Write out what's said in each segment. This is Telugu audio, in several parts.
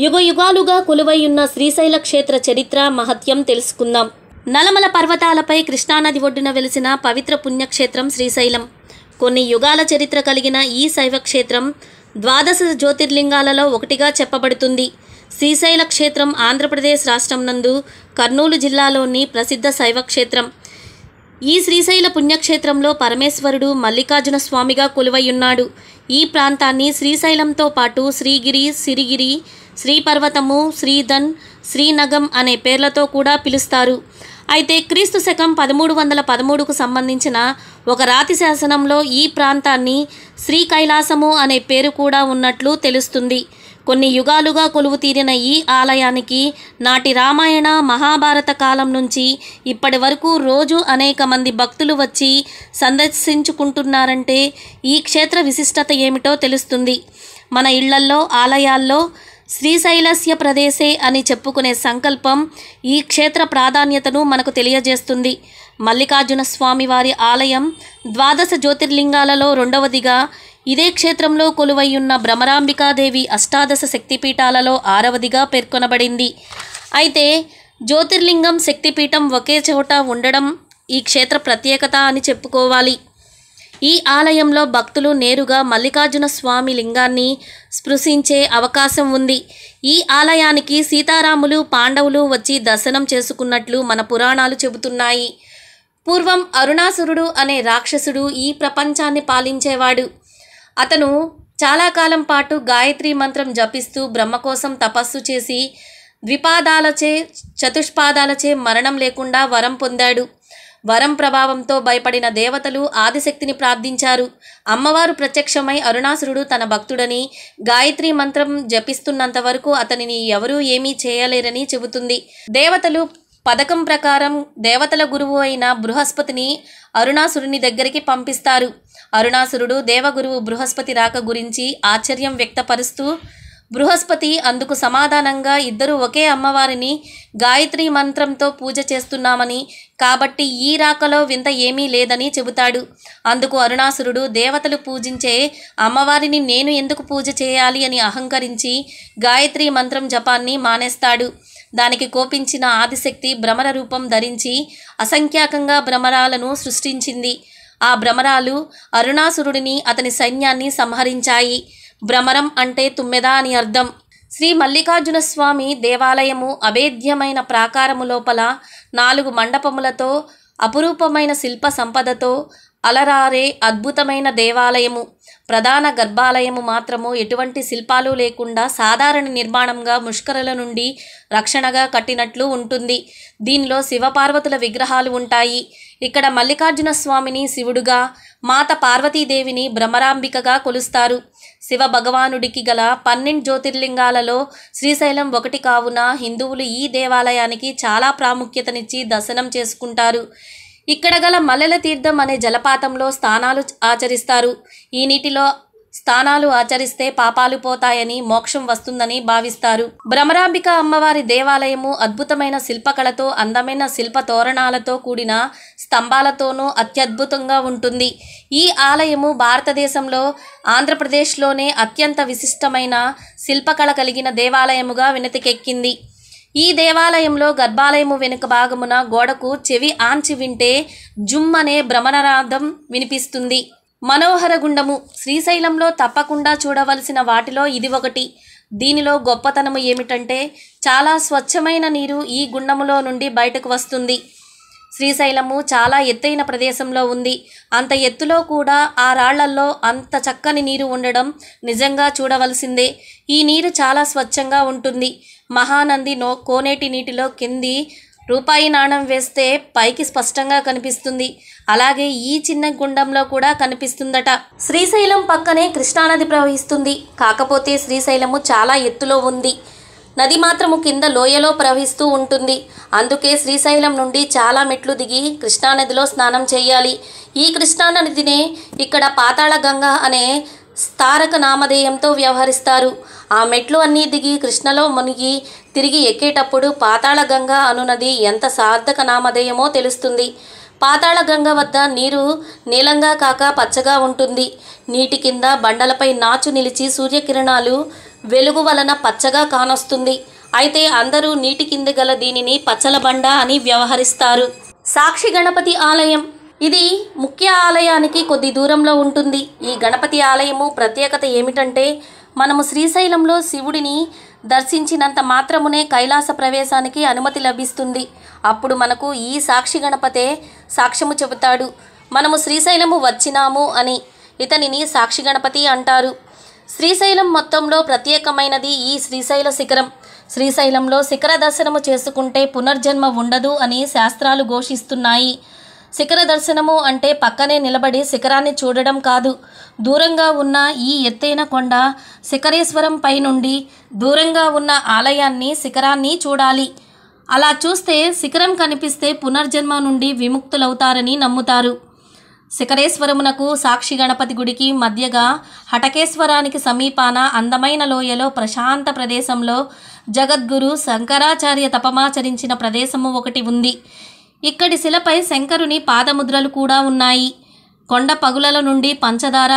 యుగయుగాలుగా కొలువైయున్న శ్రీశైల క్షేత్ర చరిత్ర మహత్యం తెలుసుకుందాం. నలమల పర్వతాలపై కృష్ణానది ఒడ్డున వెలిసిన పవిత్ర పుణ్యక్షేత్రం శ్రీశైలం. కొన్ని యుగాల చరిత్ర కలిగిన ఈ శైవ క్షేత్రం 12 జ్యోతిర్లింగాలలో ఒకటిగా చెప్పబడుతుంది. శ్రీశైల క్షేత్రం ఆంధ్రప్రదేశ్ రాష్ట్రం నందు కర్నూలు జిల్లాలోని ప్రసిద్ధ శైవ క్షేత్రం. ఈ శ్రీశైల పుణ్యక్షేత్రంలో పరమేశ్వరుడు మల్లికార్జున స్వామిగా కొలువైయున్నాడు. ఈ ప్రాంతాన్ని శ్రీశైలంతో పాటు శ్రీగిరి, సిరిగిరి, శ్రీపర్వతము, శ్రీధన్, శ్రీనగం అనే పేర్లతో కూడా పిలుస్తారు. అయితే క్రీస్తు శకం 1313కు సంబంధించిన ఒక రాతి శాసనంలో ఈ ప్రాంతాన్ని శ్రీకైలాసము అనే పేరు కూడా ఉన్నట్లు తెలుస్తుంది. కొన్ని యుగాలుగా కొలువు తీరిన ఈ ఆలయానికి నాటి రామాయణ, మహాభారత కాలం నుంచి ఇప్పటి వరకు రోజు అనేక మంది భక్తులు వచ్చి సందర్శించుకుంటున్నారంటే ఈ క్షేత్ర విశిష్టత ఏమిటో తెలుస్తుంది. మన ఇళ్లల్లో, ఆలయాల్లో శ్రీశైలస్య ప్రదేశే అని చెప్పుకునే సంకల్పం ఈ క్షేత్ర ప్రాధాన్యతను మనకు తెలియజేస్తుంది. మల్లికార్జున స్వామి వారి ఆలయం 12 జ్యోతిర్లింగాలలో రెండవదిగా, ఇదే క్షేత్రంలో కొలువైయున్న భ్రమరాంబికాదేవి అష్టాదశ శక్తిపీఠాలలో 6వదిగా పేర్కొనబడింది. అయితే జ్యోతిర్లింగం, శక్తిపీఠం ఒకే చోట ఉండడం ఈ క్షేత్ర ప్రత్యేకత అని చెప్పుకోవాలి. ఈ ఆలయంలో భక్తులు నేరుగా మల్లికార్జున స్వామి లింగాన్ని స్పృశించే అవకాశం ఉంది. ఈ ఆలయానికి సీతారాములు, పాండవులు వచ్చి దర్శనం చేసుకున్నట్లు మన పురాణాలు చెబుతున్నాయి. పూర్వం అరుణాసురుడు అనే రాక్షసుడు ఈ ప్రపంచాన్ని పాలించేవాడు. అతను చాలా కాలం పాటు గాయత్రి మంత్రం జపిస్తూ బ్రహ్మ కోసం తపస్సు చేసి ద్విపాదాలచే, చతుష్పాదాలచే మరణం లేకుండా వరం పొందాడు. వరం ప్రభావంతో భయపడిన దేవతలు ఆదిశక్తిని ప్రార్థించారు. అమ్మవారు ప్రత్యక్షమై అరుణాసురుడు తన భక్తుడని, గాయత్రి మంత్రం జపిస్తున్నంత వరకు అతనిని ఎవరూ ఏమీ చేయలేరని చెబుతుంది. దేవతలు పథకం ప్రకారం దేవతల గురువు అయిన బృహస్పతిని అరుణాసురుని దగ్గరికి పంపిస్తారు. అరుణాసురుడు దేవగురువు బృహస్పతి రాక గురించి ఆశ్చర్యం వ్యక్తపరుస్తూ, బృహస్పతి అందుకు సమాధానంగా ఇద్దరు ఒకే అమ్మవారిని గాయత్రి మంత్రంతో పూజ చేస్తున్నామని, కాబట్టి ఈ రాకలో వింత ఏమీ లేదని చెబుతాడు. అందుకు అరుణాసురుడు దేవతలు పూజించే అమ్మవారిని నేను ఎందుకు పూజ చేయాలి అని అహంకరించి గాయత్రి మంత్రం జపాన్ని మానేస్తాడు. దానికి కోపించిన ఆదిశక్తి భ్రమర రూపం ధరించి అసంఖ్యాకంగా భ్రమరాలను సృష్టించింది. ఆ భ్రమరాలు అరుణాసురుడిని, అతని సైన్యాన్ని సంహరించాయి. భ్రమరం అంటే తుమ్మెద అని అర్థం. శ్రీ మల్లికార్జున స్వామి దేవాలయము అభేద్యమైన ప్రాకారము లోపల 4 మండపములతో, అపురూపమైన శిల్ప సంపదతో అలరారే అద్భుతమైన దేవాలయము. ప్రధాన గర్భాలయము మాత్రము ఎటువంటి శిల్పాలు లేకుండా సాధారణ నిర్మాణంగా ముష్కరుల నుండి రక్షణగా కట్టినట్లు ఉంటుంది. దీనిలో శివపార్వతుల విగ్రహాలు ఉంటాయి. ఇక్కడ మల్లికార్జున స్వామిని శివుడుగా, మాత పార్వతీదేవిని భ్రమరాంబికగా కొలుస్తారు. శివ భగవానుడికి గల 12 జ్యోతిర్లింగాలలో శ్రీశైలం ఒకటి కావున హిందువులు ఈ దేవాలయానికి చాలా ప్రాముఖ్యతనిచ్చి దర్శనం చేసుకుంటారు. ఇక్కడ గల మల్లెల తీర్థం అనే జలపాతంలో స్నానాలు ఆచరిస్తారు. ఈ నీటిలో స్నానాలు ఆచరిస్తే పాపాలు పోతాయని, మోక్షం వస్తుందని భావిస్తారు. భ్రమరాంబిక అమ్మవారి దేవాలయము అద్భుతమైన శిల్పకళతో, అందమైన శిల్ప తోరణాలతో కూడిన స్తంభాలతోనూ అత్యద్భుతంగా ఉంటుంది. ఈ ఆలయము భారతదేశంలో ఆంధ్రప్రదేశ్లోనే అత్యంత విశిష్టమైన శిల్పకళ కలిగిన దేవాలయముగా వినతికెక్కింది. ఈ దేవాలయంలో గర్భాలయము వెనుక భాగమున గోడకు చెవి ఆంచి వింటే జుమ్ అనే భ్రమరనాదం వినిపిస్తుంది. మనోహర గుండము శ్రీశైలంలో తప్పకుండా చూడవలసిన వాటిలో ఇది ఒకటి. దీనిలో గొప్పతనము ఏమిటంటే చాలా స్వచ్ఛమైన నీరు ఈ గుండములో నుండి బయటకు వస్తుంది. శ్రీశైలము చాలా ఎత్తైన ప్రదేశంలో ఉంది. అంత ఎత్తులో కూడా ఆ రాళ్లల్లో అంత చక్కని నీరు ఉండడం నిజంగా చూడవలసిందే. ఈ నీరు చాలా స్వచ్ఛంగా ఉంటుంది. మహానంది కోనేటి నీటిలో కింది రూపాయి నాణం వేస్తే పైకి స్పష్టంగా కనిపిస్తుంది. అలాగే ఈ చిన్న గుండంలో కూడా కనిపిస్తుందట. శ్రీశైలం పక్కనే కృష్ణానది ప్రవహిస్తుంది. కాకపోతే శ్రీశైలము చాలా ఎత్తులో ఉంది. నది మాత్రము కింద లోయలో ప్రవహిస్తూ ఉంటుంది. అందుకే శ్రీశైలం నుండి చాలా మెట్లు దిగి కృష్ణానదిలో స్నానం చేయాలి. ఈ కృష్ణానదినే ఇక్కడ పాతాళ గంగ అనే స్థారక నామధేయంతో వ్యవహరిస్తారు. ఆ మెట్లు అన్నీ దిగి కృష్ణలో మునిగి తిరిగి ఎక్కేటప్పుడు పాతాళగంగ అనునది ఎంత సార్థక నామధేయమో తెలుస్తుంది. పాతాళగంగ వద్ద నీరు నీలంగా కాక పచ్చగా ఉంటుంది. నీటి కింద బండలపై నాచు నిలిచి సూర్యకిరణాలు వెలుగు వలన పచ్చగా కానొస్తుంది. అయితే అందరూ నీటి కింద గల దీనిని పచ్చల బండ అని వ్యవహరిస్తారు. సాక్షి గణపతి ఆలయం ఇది ముఖ్య ఆలయానికి కొద్ది దూరంలో ఉంటుంది. ఈ గణపతి ఆలయము ప్రత్యేకత ఏమిటంటే, మనము శ్రీశైలంలో శివుడిని దర్శించినంత మాత్రమునే కైలాస ప్రవేశానికి అనుమతి లభిస్తుంది. అప్పుడు మనకు ఈ సాక్షి గణపతే సాక్ష్యము చెబుతాడు, మనము శ్రీశైలము వచ్చినాము అని. ఇతనిని సాక్షి గణపతి అంటారు. శ్రీశైలం మొత్తంలో ప్రత్యేకమైనది ఈ శ్రీశైల శిఖరం. శ్రీశైలంలో శిఖర దర్శనము చేసుకుంటే పునర్జన్మ ఉండదు అని శాస్త్రాలు ఘోషిస్తున్నాయి. శిఖర దర్శనము అంటే పక్కనే నిలబడి శిఖరాన్ని చూడడం కాదు. దూరంగా ఉన్న ఈ ఎత్తైన కొండ శిఖరేశ్వరం పై నుండి దూరంగా ఉన్న ఆలయాన్ని శిఖరాన్ని చూడాలి. అలా చూస్తే శిఖరం కనిపిస్తే పునర్జన్మ నుండి విముక్తులవుతారని నమ్ముతారు. శిఖరేశ్వరమునకు సాక్షి గణపతి గుడికి మధ్యగా హటకేశ్వరానికి సమీపాన అందమైన లోయలో ప్రశాంత ప్రదేశంలో జగద్గురు శంకరాచార్య తపమాచరించిన ప్రదేశము ఒకటి ఉంది. ఇక్కడి శిలపై శంకరుని పాదముద్రలు కూడా ఉన్నాయి. కొండ పగులల నుండి పంచదార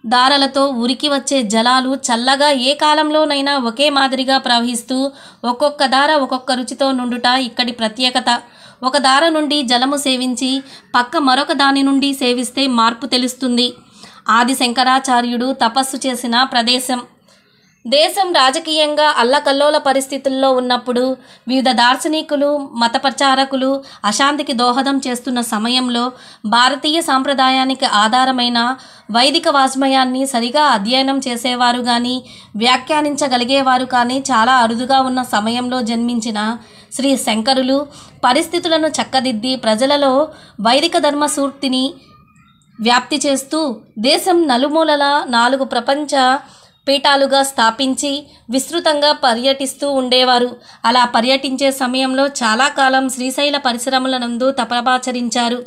దారలతో ఉరికి వచ్చే జలాలు చల్లగా ఏ కాలంలోనైనా ఒకే మాదిరిగా ప్రవహిస్తూ ఒక్కొక్క దార ఒక్కొక్క రుచితో నుండుట ఇక్కడి ప్రత్యేకత. ఒక దార నుండి జలము సేవించి పక్క మరొక దాని నుండి సేవిస్తే మార్పు తెలుస్తుంది. ఆది శంకరాచార్యుడు తపస్సు చేసిన ప్రదేశం. దేశం రాజకీయంగా అల్లకల్లోల పరిస్థితుల్లో ఉన్నప్పుడు వివిధ దార్శనికులు మత ప్రచారకులు అశాంతికి దోహదం చేస్తున్న సమయంలో భారతీయ సాంప్రదాయానికి ఆధారమైన వైదిక వాజ్మయాన్ని సరిగా అధ్యయనం చేసేవారు కానీ వ్యాఖ్యానించగలిగేవారు కానీ చాలా అరుదుగా ఉన్న సమయంలో జన్మించిన శ్రీ శంకరులు పరిస్థితులను చక్కదిద్ది ప్రజలలో వైదిక ధర్మసూర్తిని వ్యాప్తి చేస్తూ దేశం నలుమూలల 4 ప్రపంచ పీఠాలుగా స్థాపించి విస్తృతంగా పర్యటిస్తూ ఉండేవారు. అలా పర్యటించే సమయంలో చాలా కాలం శ్రీశైల పరిసరముల నందు తపమాచరించారు.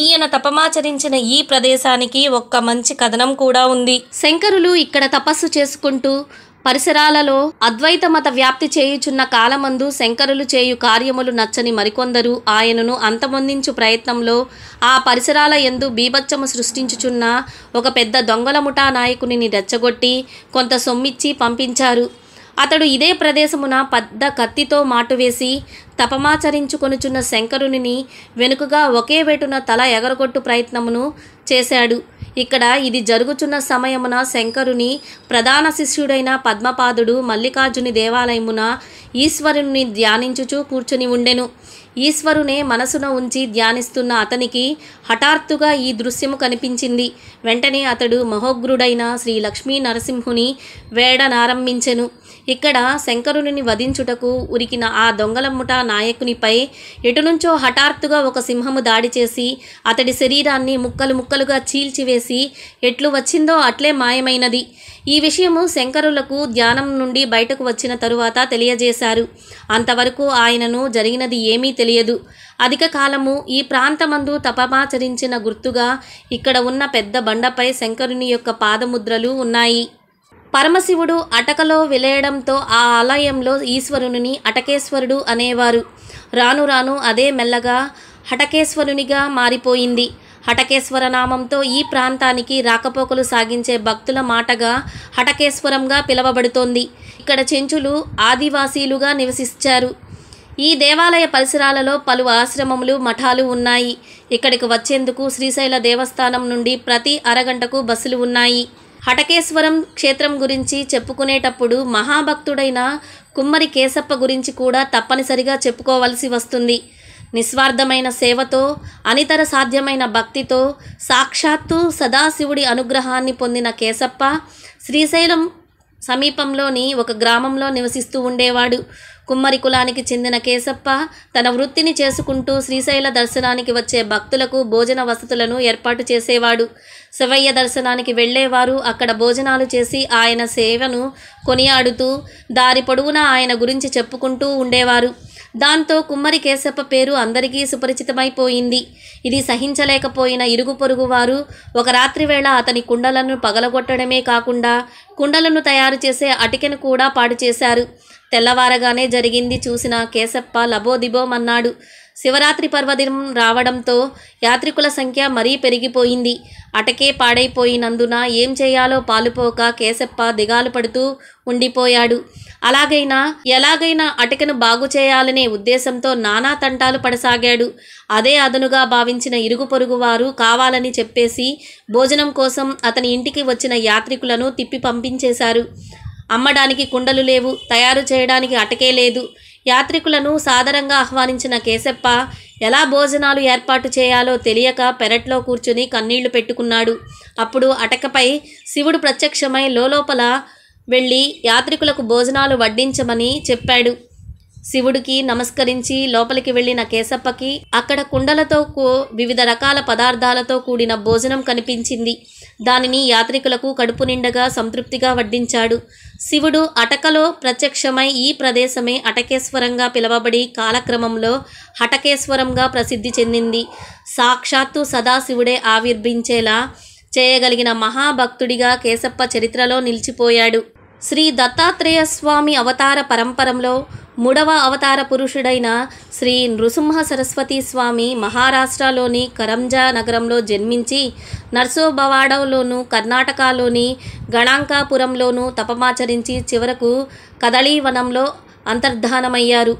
ఈయన తపమాచరించిన ఈ ప్రదేశానికి ఒక్క మంచి కథనం కూడా ఉంది. శంకరులు ఇక్కడ తపస్సు చేసుకుంటూ పరిసరాలలో అద్వైత మత వ్యాప్తి చేయుచున్న కాలమందు శంకరులు చేయు కార్యములు నచ్చని మరికొందరు ఆయనను అంతమొందించు ప్రయత్నంలో ఆ పరిసరాల యందు బీభత్సము సృష్టించుచున్న ఒక పెద్ద దొంగల ముఠా నాయకునిని రెచ్చగొట్టి కొంత సొమ్మిచ్చి పంపించారు. అతడు ఇదే ప్రదేశమున పెద్ద కత్తితో మాటువేసి తపమాచరించుకొనుచున్న శంకరుని వెనుకగా ఒకే వేటున తల ఎగరగొట్టు ప్రయత్నమును చేశాడు. ఇక్కడ ఇది జరుగుచున్న సమయమున శంకరుని ప్రధాన శిష్యుడైన పద్మపాదుడు మల్లికార్జుని దేవాలయమున ఈశ్వరుని ధ్యానించుచూ కూర్చుని ఉండెను. ఈశ్వరునే మనసున ఉంచి ధ్యానిస్తున్న అతనికి హఠాత్తుగా ఈ దృశ్యము కనిపించింది. వెంటనే అతడు మహోగ్రుడైన శ్రీ లక్ష్మీ నరసింహుని వేడనారంభించెను. ఇక్కడ శంకరుని వధించుటకు ఉరికిన ఆ దొంగల ముఠా నాయకునిపై ఎటునుంచో హఠాత్తుగా ఒక సింహము దాడి చేసి అతడి శరీరాన్ని ముక్కలు ముక్కలుగా చీల్చివేసి ఎట్లు వచ్చిందో అట్లే మాయమైనది. ఈ విషయము శంకరులకు ధ్యానం నుండి బయటకు వచ్చిన తరువాత తెలియజేశారు. అంతవరకు ఆయనను జరిగినది ఏమీ తెలియదు. అధిక కాలము ఈ ప్రాంతమందు తపమాచరించిన గుర్తుగా ఇక్కడ ఉన్న పెద్ద బండపై శంకరుని యొక్క పాదముద్రలు ఉన్నాయి. పరమశివుడు అటకలో వెలేయడంతో ఆ ఆలయంలో ఈశ్వరుని అటకేశ్వరుడు అనేవారు. రాను రాను అదే మెల్లగా హటకేశ్వరునిగా మారిపోయింది. హటకేశ్వర నామంతో ఈ ప్రాంతానికి రాకపోకలు సాగించే భక్తుల మాటగా హటకేశ్వరంగా పిలువబడుతోంది. ఇక్కడ చెంచులు ఆదివాసీలుగా నివసించారు. ఈ దేవాలయ పరిసరాలలో పలు ఆశ్రమములు మఠాలు ఉన్నాయి. ఇక్కడికి వచ్చేందుకు శ్రీశైల దేవస్థానం నుండి ప్రతి అరగంటకు బస్సులు ఉన్నాయి. హటకేశ్వరం క్షేత్రం గురించి చెప్పుకునేటప్పుడు మహాభక్తుడైన కుమ్మరి కేశప్ప గురించి కూడా తప్పనిసరిగా చెప్పుకోవలసి వస్తుంది. నిస్వార్థమైన సేవతో అనితర సాధ్యమైన భక్తితో సాక్షాత్తు సదాశివుడి అనుగ్రహాన్ని పొందిన కేశప్ప శ్రీశైలం సమీపంలోని ఒక గ్రామంలో నివసిస్తూ ఉండేవాడు. కుమ్మరి కులానికి చెందిన కేశప్ప తన వృత్తిని చేసుకుంటూ శ్రీశైల దర్శనానికి వచ్చే భక్తులకు భోజన వసతులను ఏర్పాటు చేసేవాడు. శివయ్య దర్శనానికి వెళ్ళేవారు అక్కడ భోజనాలు చేసి ఆయన సేవను కొనియాడుతూ దారి పొడవునా ఆయన గురించి చెప్పుకుంటూ ఉండేవారు. దాంతో కుమ్మరి కేశప్ప పేరు అందరికీ సుపరిచితమైపోయింది. ఇది సహించలేకపోయిన ఇరుగు పొరుగు వారు ఒక రాత్రి వేళ అతని కుండలను పగలగొట్టడమే కాకుండా కుండలను తయారు చేసే అటికెను కూడా పాడు చేశారు. తెల్లవారగానే జరిగింది చూసిన కేశప్ప లబోదిబోమన్నాడు. శివరాత్రి పర్వదినం రావడంతో యాత్రికుల సంఖ్య మరీ పెరిగిపోయింది. అటకే పాడైపోయినందున ఏం చేయాలో పాలుపోక కేశప్ప దిగాలు పడుతూ ఉండిపోయాడు. ఎలాగైనా అటకను బాగు చేయాలనే ఉద్దేశంతో నానా తంటాలు పడసాగాడు. అదే అదనుగా భావించిన ఇరుగు పొరుగు వారు కావాలని చెప్పేసి భోజనం కోసం అతని ఇంటికి వచ్చిన యాత్రికులను తిప్పి పంపించేశారు. అమ్మడానికి కుండలు లేవు, తయారు చేయడానికి అటకే లేదు. యాత్రికులను సాదరంగా ఆహ్వానించిన కేశప్ప ఎలా భోజనాలు ఏర్పాటు చేయాలో తెలియక పెరట్లో కూర్చుని కన్నీళ్లు పెట్టుకున్నాడు. అప్పుడు అటకపై శివుడు ప్రత్యక్షమై లోపల వెళ్ళి యాత్రికులకు భోజనాలు వడ్డించమని చెప్పాడు. శివుడికి నమస్కరించి లోపలికి వెళ్ళిన కేశప్పకి అక్కడ కుండలతో వివిధ రకాల పదార్థాలతో కూడిన భోజనం కనిపించింది. దానిని యాత్రికులకు కడుపు నిండగా సంతృప్తిగా వడ్డించాడు. శివుడు అటకలో ప్రత్యక్షమై ఈ ప్రదేశమే అటకేశ్వరంగా పిలువబడి కాలక్రమంలో హటకేశ్వరంగా ప్రసిద్ధి చెందింది. సాక్షాత్తు సదాశివుడే ఆవిర్భించేలా చేయగలిగిన మహాభక్తుడిగా కేశప్ప చరిత్రలో నిలిచిపోయాడు. శ్రీ దత్తాత్రేయ స్వామి అవతార పరంపరలో 3వ అవతార పురుషుడైన శ్రీ నృసింహ సరస్వతి స్వామి మహారాష్ట్రలోని కరంజా నగరంలో జన్మించి నర్సోబవాడలోను కర్ణాటకలోని గణాంకాపురంలోనూ తపమాచరించి చివరకు కదళీవనంలో అంతర్ధానమయ్యారు.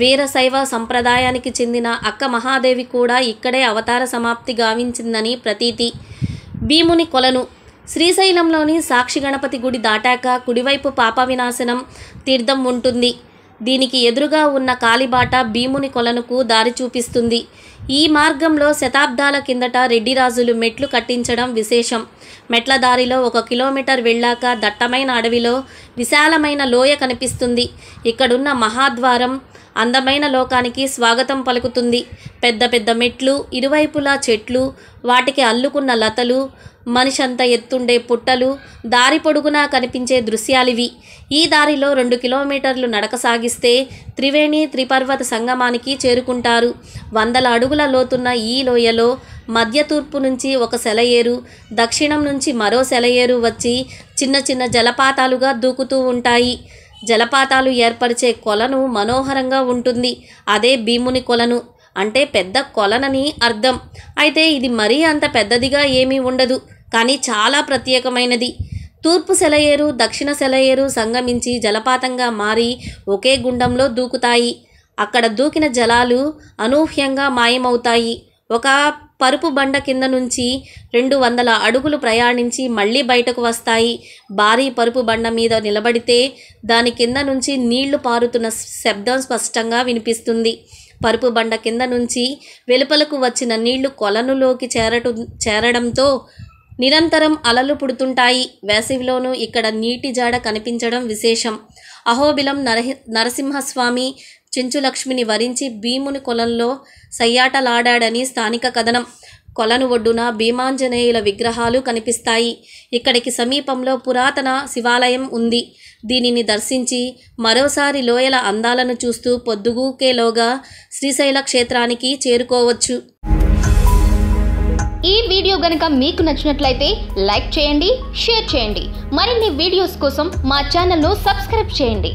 వీరశైవ సంప్రదాయానికి చెందిన అక్క మహాదేవి కూడా ఇక్కడే అవతార సమాప్తి గావించిందని ప్రతీతి. భీముని కొలను. శ్రీశైలంలోని సాక్షి గణపతి గుడి దాటాక కుడివైపు పాప వినాశనం తీర్థం ఉంటుంది. దీనికి ఎదురుగా ఉన్న కాలిబాట భీముని కొలనుకు దారి చూపిస్తుంది. ఈ మార్గంలో శతాబ్దాల కిందట రెడ్డిరాజులు మెట్లు కట్టించడం విశేషం. మెట్ల దారిలో 1 కిలోమీటర్ వెళ్ళాక దట్టమైన అడవిలో విశాలమైన లోయ కనిపిస్తుంది. ఇక్కడున్న మహాద్వారం అందమైన లోకానికి స్వాగతం పలుకుతుంది. పెద్ద పెద్ద మెట్లు, ఇరువైపులా చెట్లు, వాటికి అల్లుకున్న లతలు, మనిషంత ఎత్తుండే పుట్టలు, దారి పొడుగునా కనిపించే దృశ్యాలివి. ఈ దారిలో 2 కిలోమీటర్లు నడక సాగిస్తే త్రివేణి త్రిపర్వత సంగమానికి చేరుకుంటారు. 100 అడుగుల లోతున్న ఈ లోయలో మధ్య తూర్పు నుంచి ఒక సెలయేరు, దక్షిణం నుంచి మరో సెలయేరు వచ్చి చిన్న చిన్న జలపాతాలుగా దూకుతూ ఉంటాయి. జలపాతాలు ఏర్పరిచే కొలను మనోహరంగా ఉంటుంది. అదే భీముని కొలను అంటే పెద్ద కొలనని అర్థం. అయితే ఇది మరీ అంత పెద్దదిగా ఏమీ ఉండదు, కానీ చాలా ప్రత్యేకమైనది. తూర్పు సెలయేరు దక్షిణ సెలయేరు సంగమించి జలపాతంగా మారి ఒకే గుండంలో దూకుతాయి. అక్కడ దూకిన జలాలు అనూహ్యంగా మాయమవుతాయి. ఒక పరుపు బండ కింద నుంచి 200 అడుగులు ప్రయాణించి మళ్ళీ బయటకు వస్తాయి. భారీ పరుపు బండ మీద నిలబడితే దాని కింద నుంచి నీళ్లు పారుతున్న శబ్దం స్పష్టంగా వినిపిస్తుంది. పరుపు బండ కింద నుంచి వెలుపలకు వచ్చిన నీళ్లు కొలనులోకి చేరడంతో నిరంతరం అలలు పుడుతుంటాయి. వేసవిలోనూ ఇక్కడ నీటి జాడ కనిపించడం విశేషం. అహోబిలం నరసింహస్వామి చెంచులక్ష్మిని వరించి భీముని కొలంలో సయ్యాటలాడాడని స్థానిక కథనం. కొలను ఒడ్డున భీమాంజనేయుల విగ్రహాలు కనిపిస్తాయి. ఇక్కడికి సమీపంలో పురాతన శివాలయం ఉంది. దీనిని దర్శించి మరోసారి లోయల అందాలను చూస్తూ పొద్దుగూకేలోగా శ్రీశైల క్షేత్రానికి చేరుకోవచ్చు. ఈ వీడియో గనుక మీకు నచ్చినట్లయితే లైక్ చేయండి, షేర్ చేయండి. మరిన్ని వీడియోస్ కోసం మా ఛానల్ను సబ్స్క్రైబ్ చేయండి.